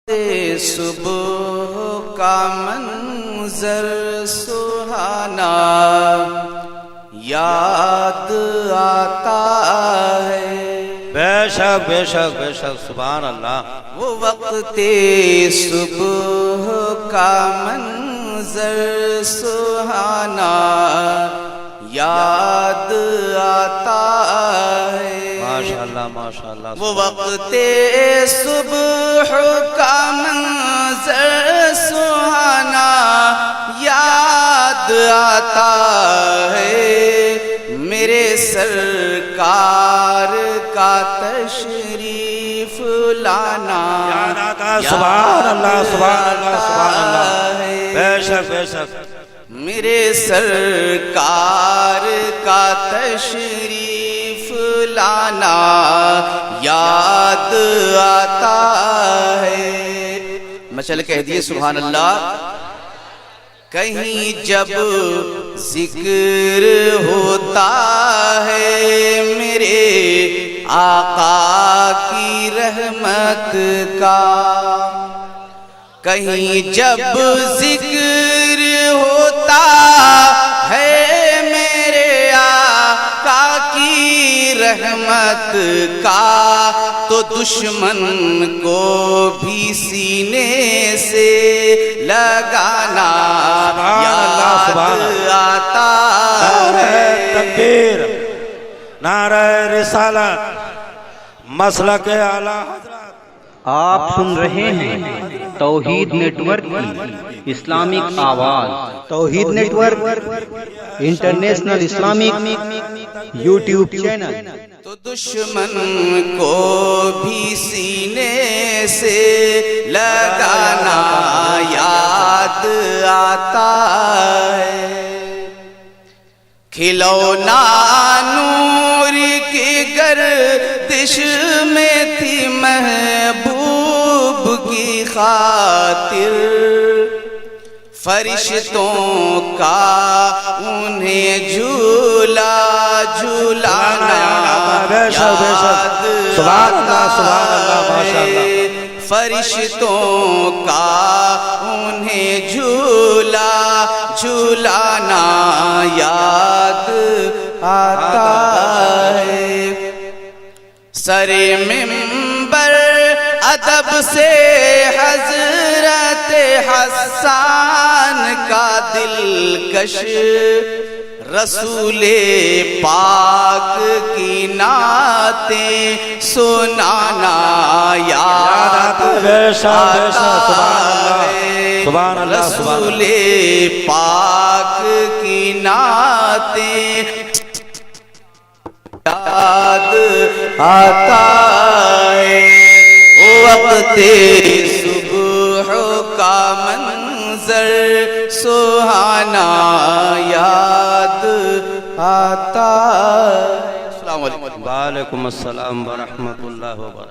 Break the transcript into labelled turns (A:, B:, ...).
A: صبح کا منظر سہانا یاد آتا ہے،
B: بے شک بے شک بے شک، سبحان اللہ۔
A: وہ وقت صبح کا منظر سہانا یاد آتا ہے،
B: ماشاءاللہ ماشاءاللہ۔
A: وہ وقت صبح کا منظر سہانا یاد آتا ہے، میرے سرکار کا تشریف لانا
B: یاد آتا، سبحان اللہ سبحان اللہ سبحان اللہ، بے شک بے شک۔
A: میرے سرکار کا تشریف لانا یاد آتا ہے، مچل کہہ دیے سبحان اللہ۔ کہیں جب ذکر ہوتا ہے میرے آقا کی رحمت کا، کہیں جب ذکر ہوتا ہے میرے آقا کی رحمت کا، تو دشمن کو بھی سینے سے لگانا یاد آتا ہے۔
B: تکبیر، نعرہ رسالت، مسلک اعلیٰ حضرت۔
C: آپ سن رہے ہیں توحید نیٹ ورک کی اسلامک آواز۔ Tauheed network international Islamic YouTube channel.
A: تو دشمن کو بھی سینے سے لگانا یاد آتا ہے، کھلونا نور کی گردش میں تھی محبوب کی خاطر، فرشتوں کا انہیں جھولا جھولانا یاد آتا ہے، فرشتوں کا انہیں جھولا جھولانا یاد آتا ہے، سر منبر ادب سے حضرت حسان کا دلکش رسول پاک کی نعتیں سنانا یاد آتا ہے، رسول پاک کی نعتیں یاد آتا ہے، وقت صبح کا منظر سہانا یاد آتا ہے۔ السلام علیکم۔
B: وعلیکم السلام ورحمۃ اللہ وبرکاتہ۔